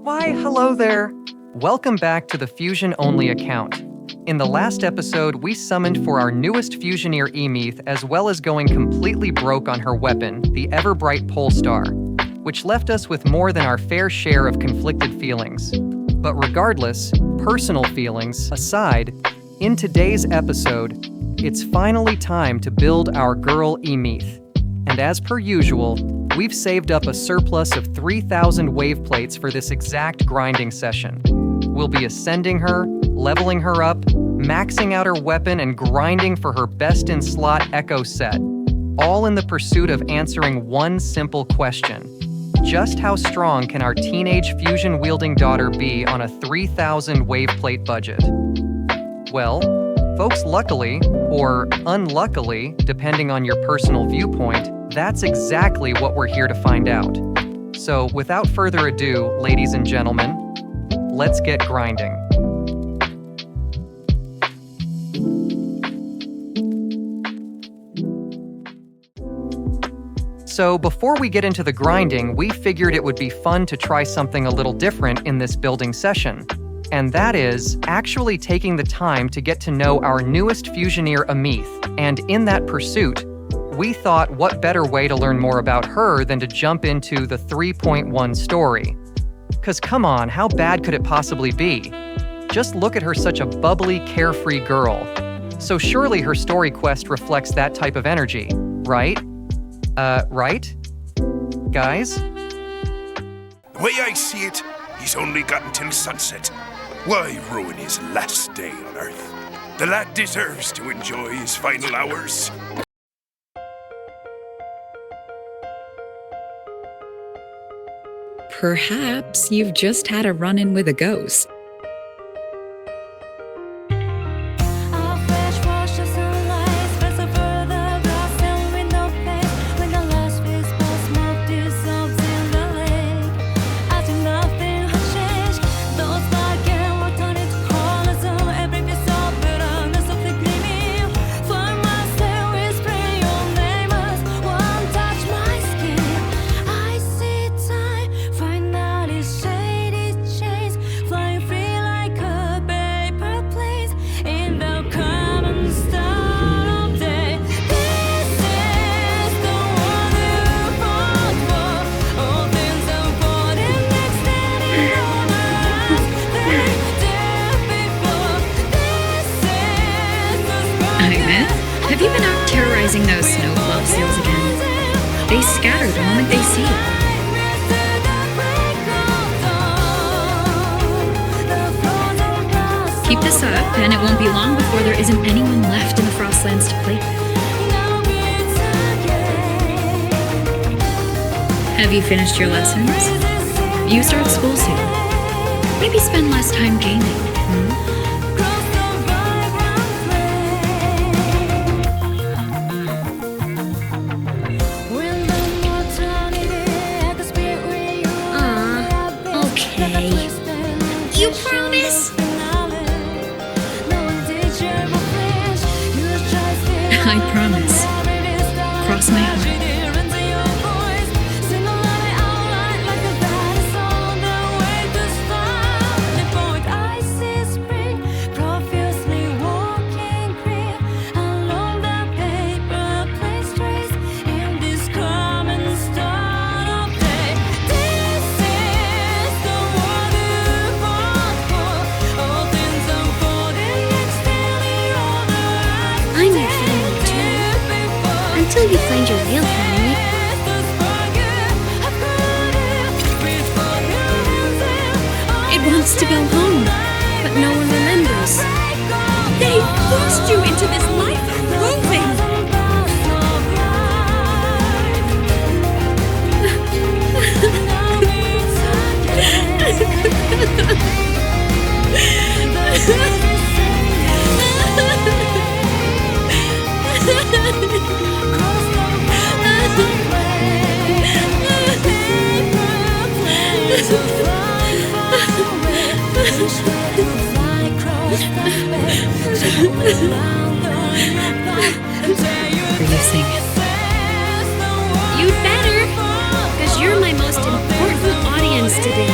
Why, hello there. Welcome back to the Fusion-only account. In the last episode, we summoned for our newest Fusioneer Aemeath, as well as going completely broke on her weapon, the ever-bright Polestar, which left us with more than our fair share of conflicted feelings. But regardless, personal feelings aside, in today's episode, it's finally time to build our girl Aemeath. And as per usual, we've saved up a surplus of 3,000 wave plates for this exact grinding session. We'll be ascending her, leveling her up, maxing out her weapon, and grinding for her best-in-slot Echo set, all in the pursuit of answering one simple question. Just how strong can our teenage fusion-wielding daughter be on a 3,000 wave plate budget? Well, folks, luckily, or unluckily, depending on your personal viewpoint, that's exactly what we're here to find out. So, without further ado, ladies and gentlemen, let's get grinding. So, before we get into the grinding, we figured it would be fun to try something a little different in this building session. And that is actually taking the time to get to know our newest Fusioneer Aemeath, and in that pursuit, we thought what better way to learn more about her than to jump into the 3.1 story. 'Cause come on, how bad could it possibly be? Just look at her, such a bubbly, carefree girl. So surely her story quest reflects that type of energy, right? Right? Guys? The way I see it, he's only got until sunset. Why ruin his last day on Earth? The lad deserves to enjoy his final hours. Perhaps you've just had a run-in with a ghost. Have you been out terrorizing those snowplow seals again? They scatter the moment they see you. Keep this up, and it won't be long before there isn't anyone left in the Frostlands to play with. Have you finished your lessons? You start school soon. Maybe spend less time gaming, You promise? I promise. Cross my heart. Until you find your real family. It wants to go home, but no one remembers. They forced you into this life of roving. Producing. You'd better, because you're my most important audience today.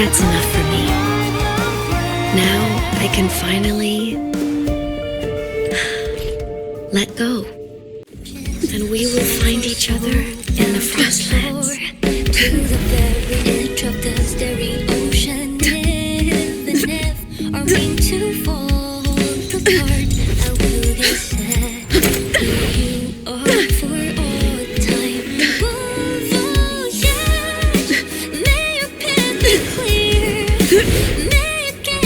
That's enough for me. Now I can finally let go. And we will find each other in the Frostlands. To the very edge of the starry ocean. If and if are meant to fall apart, I will get sad. You are for all time. Oh yeah, may your path be clear. May it get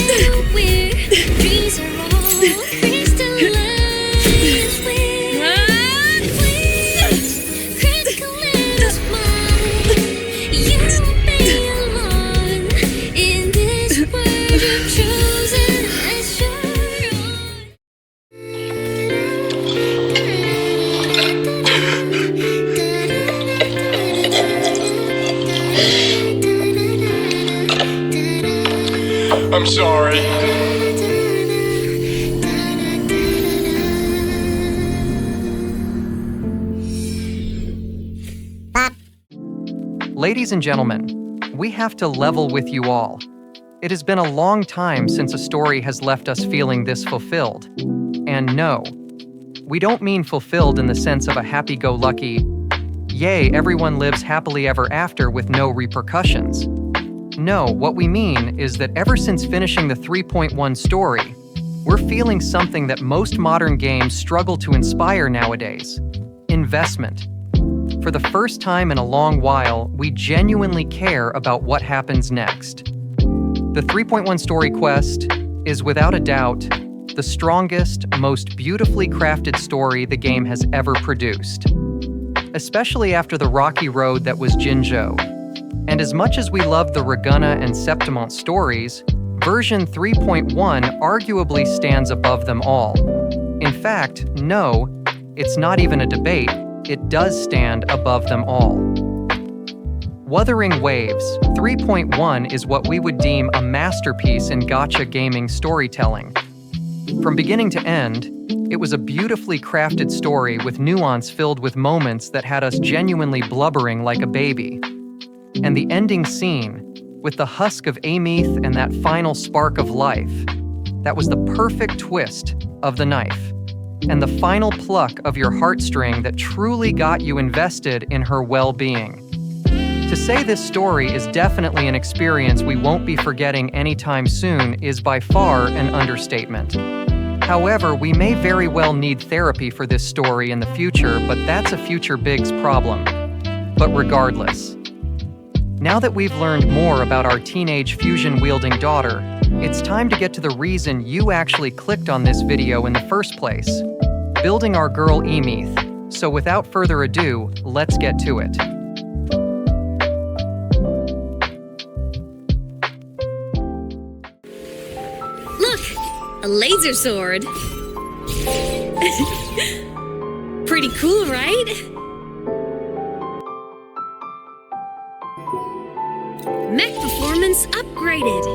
where dreams are all crystallized with critical in the smile. You won't be alone in this world you've chosen as your own. I'm sorry. Ladies and gentlemen, we have to level with you all. It has been a long time since a story has left us feeling this fulfilled. And no, we don't mean fulfilled in the sense of a happy-go-lucky, yay, everyone lives happily ever after with no repercussions. No, what we mean is that ever since finishing the 3.1 story, we're feeling something that most modern games struggle to inspire nowadays: investment. For the first time in a long while, we genuinely care about what happens next. The 3.1 story quest is without a doubt the strongest, most beautifully crafted story the game has ever produced. Especially after the rocky road that was Jinzhou. And as much as we love the Ragunna and Septimont stories, version 3.1 arguably stands above them all. In fact, no, it's not even a debate, it does stand above them all. Wuthering Waves 3.1 is what we would deem a masterpiece in gacha gaming storytelling. From beginning to end, it was a beautifully crafted story with nuance filled with moments that had us genuinely blubbering like a baby. And the ending scene, with the husk of Aemeath and that final spark of life, that was the perfect twist of the knife, and the final pluck of your heartstring that truly got you invested in her well-being. To say this story is definitely an experience we won't be forgetting anytime soon is by far an understatement. However, we may very well need therapy for this story in the future, but that's a future Biggs problem. But regardless, now that we've learned more about our teenage fusion-wielding daughter, it's time to get to the reason you actually clicked on this video in the first place: building our girl Aemeath. So without further ado, let's get to it. Look! A laser sword! Pretty cool, right? Mech performance upgraded!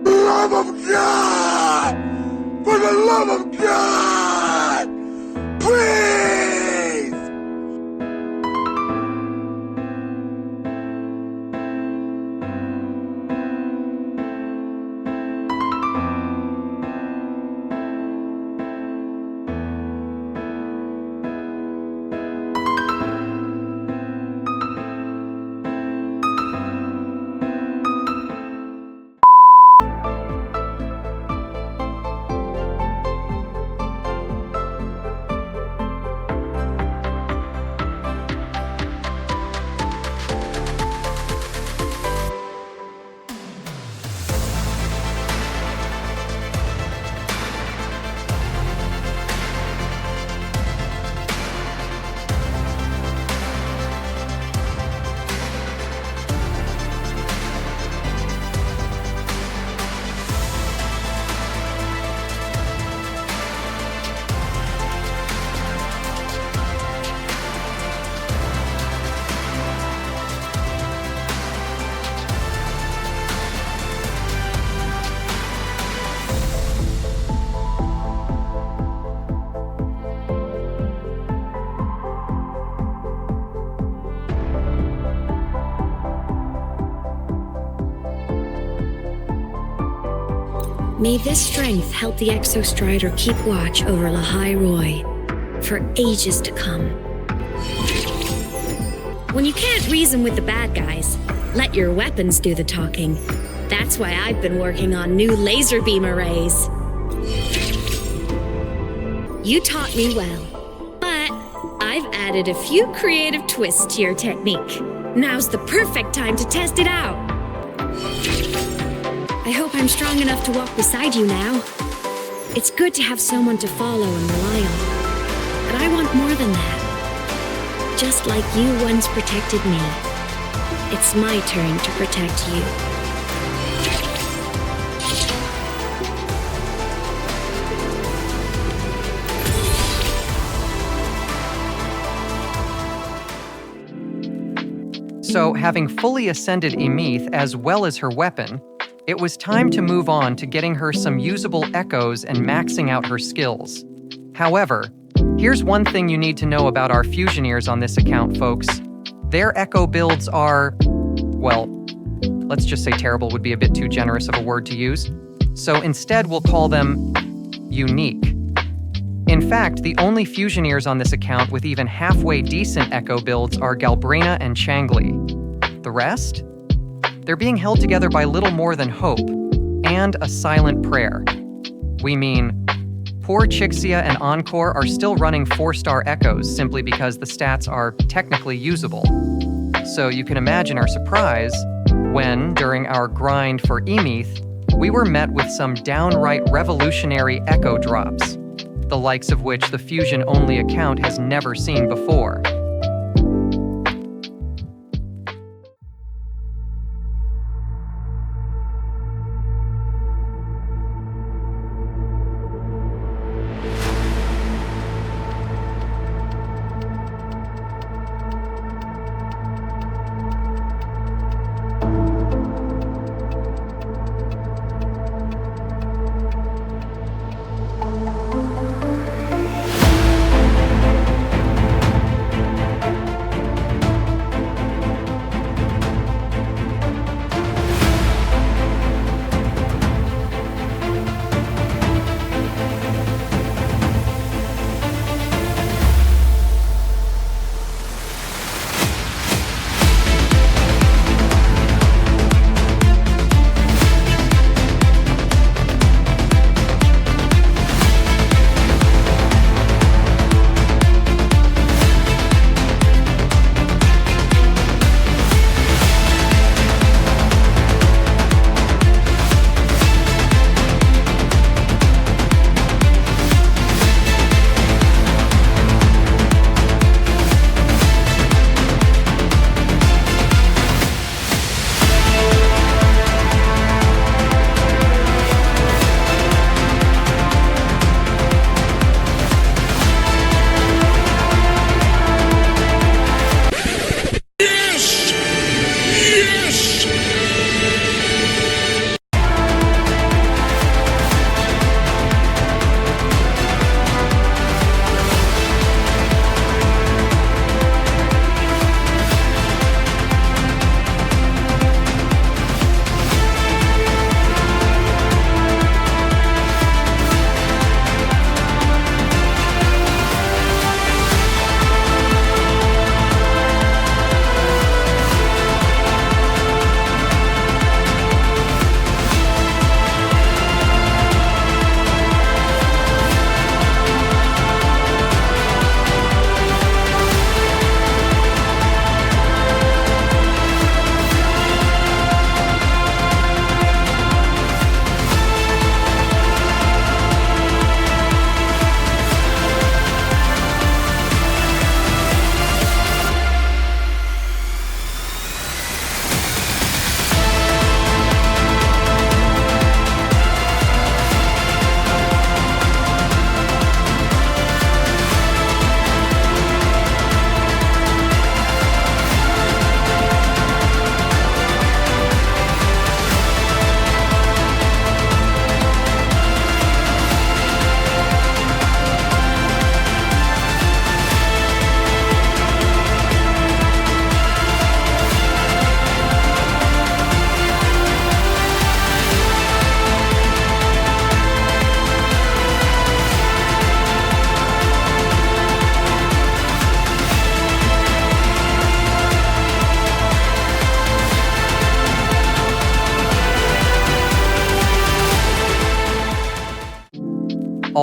Love of God! For the love of God! Please! May this strength help the Exostrider keep watch over Lahai Roy for ages to come. When you can't reason with the bad guys, let your weapons do the talking. That's why I've been working on new laser beam arrays. You taught me well, but I've added a few creative twists to your technique. Now's the perfect time to test it out. I hope I'm strong enough to walk beside you now. It's good to have someone to follow and rely on. But I want more than that. Just like you once protected me, it's my turn to protect you. So, having fully ascended Aemeath as well as her weapon, it was time to move on to getting her some usable echoes and maxing out her skills. However, here's one thing you need to know about our Fusioneers on this account, folks. Their echo builds are, well, let's just say terrible would be a bit too generous of a word to use. So instead, we'll call them unique. In fact, the only Fusioneers on this account with even halfway decent echo builds are Galbrina and Changli. The rest? They're being held together by little more than hope and a silent prayer. We mean, poor Chixia and Encore are still running 4-star echoes simply because the stats are technically usable. So you can imagine our surprise when, during our grind for Aemeath, we were met with some downright revolutionary echo drops, the likes of which the Fusion-only account has never seen before.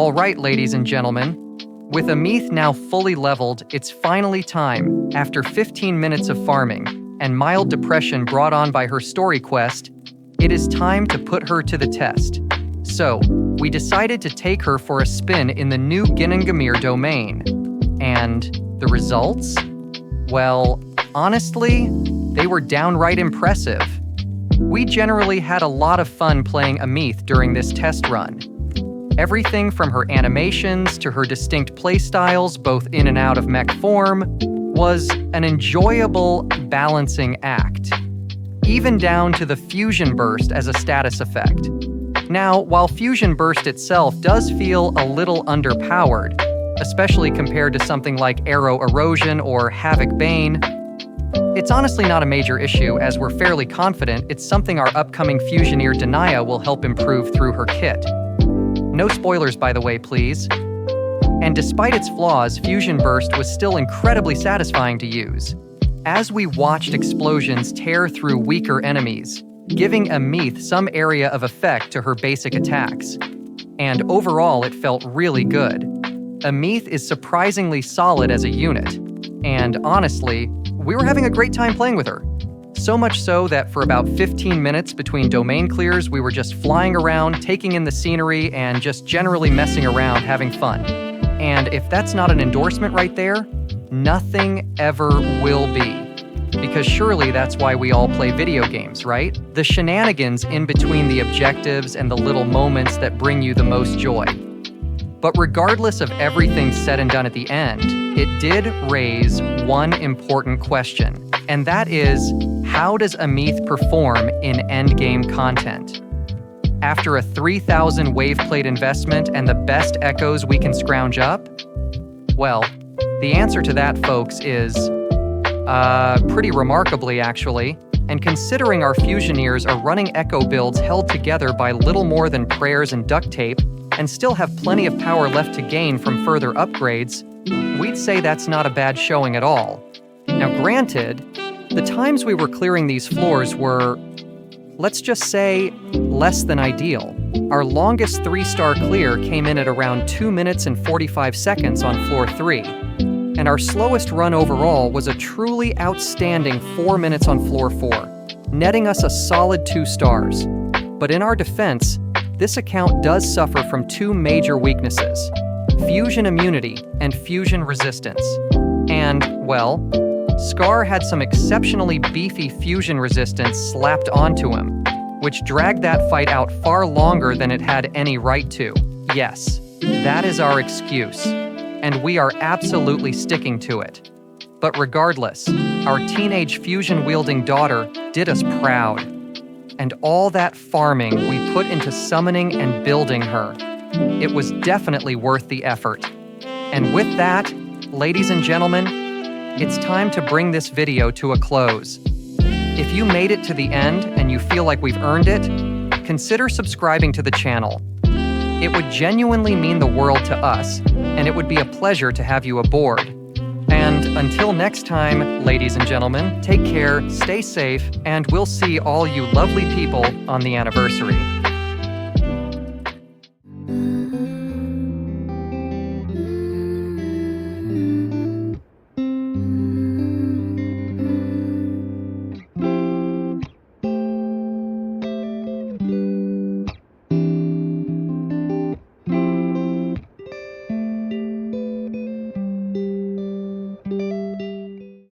All right, ladies and gentlemen. With Aemeath now fully leveled, it's finally time, after 15 minutes of farming and mild depression brought on by her story quest, it is time to put her to the test. So, we decided to take her for a spin in the new Ginningamir domain. And the results? Well, honestly, they were downright impressive. We generally had a lot of fun playing Aemeath during this test run. Everything from her animations to her distinct playstyles, both in and out of mech form, was an enjoyable balancing act. Even down to the Fusion Burst as a status effect. Now, while Fusion Burst itself does feel a little underpowered, especially compared to something like Arrow Erosion or Havoc Bane, it's honestly not a major issue, as we're fairly confident it's something our upcoming Fusioneer Denia will help improve through her kit. No spoilers, by the way, please. And despite its flaws, Fusion Burst was still incredibly satisfying to use, as we watched explosions tear through weaker enemies, giving Aemeath some area of effect to her basic attacks. And overall, it felt really good. Aemeath is surprisingly solid as a unit, and honestly, we were having a great time playing with her. So much so that for about 15 minutes between domain clears, we were just flying around, taking in the scenery, and just generally messing around, having fun. And if that's not an endorsement right there, nothing ever will be. Because surely that's why we all play video games, right? The shenanigans in between the objectives and the little moments that bring you the most joy. But regardless of everything said and done at the end, it did raise one important question, and that is, how does Aemeath perform in endgame content? After a 3,000 wave plate investment and the best echoes we can scrounge up? Well, the answer to that, folks, is pretty remarkably, actually. And considering our Fusioneers are running echo builds held together by little more than prayers and duct tape, and still have plenty of power left to gain from further upgrades, we'd say that's not a bad showing at all. Now granted, the times we were clearing these floors were, let's just say, less than ideal. Our longest 3-star clear came in at around 2 minutes and 45 seconds on floor 3. And our slowest run overall was a truly outstanding 4 minutes on floor 4, netting us a solid 2 stars. But in our defense, this account does suffer from 2 major weaknesses: fusion immunity and fusion resistance. And, well, Scar had some exceptionally beefy fusion resistance slapped onto him, which dragged that fight out far longer than it had any right to. Yes, that is our excuse, and we are absolutely sticking to it. But regardless, our teenage fusion-wielding daughter did us proud. And all that farming we put into summoning and building her, it was definitely worth the effort. And with that, ladies and gentlemen, it's time to bring this video to a close. If you made it to the end and you feel like we've earned it, consider subscribing to the channel. It would genuinely mean the world to us, and it would be a pleasure to have you aboard. And until next time, ladies and gentlemen, take care, stay safe, and we'll see all you lovely people on the anniversary.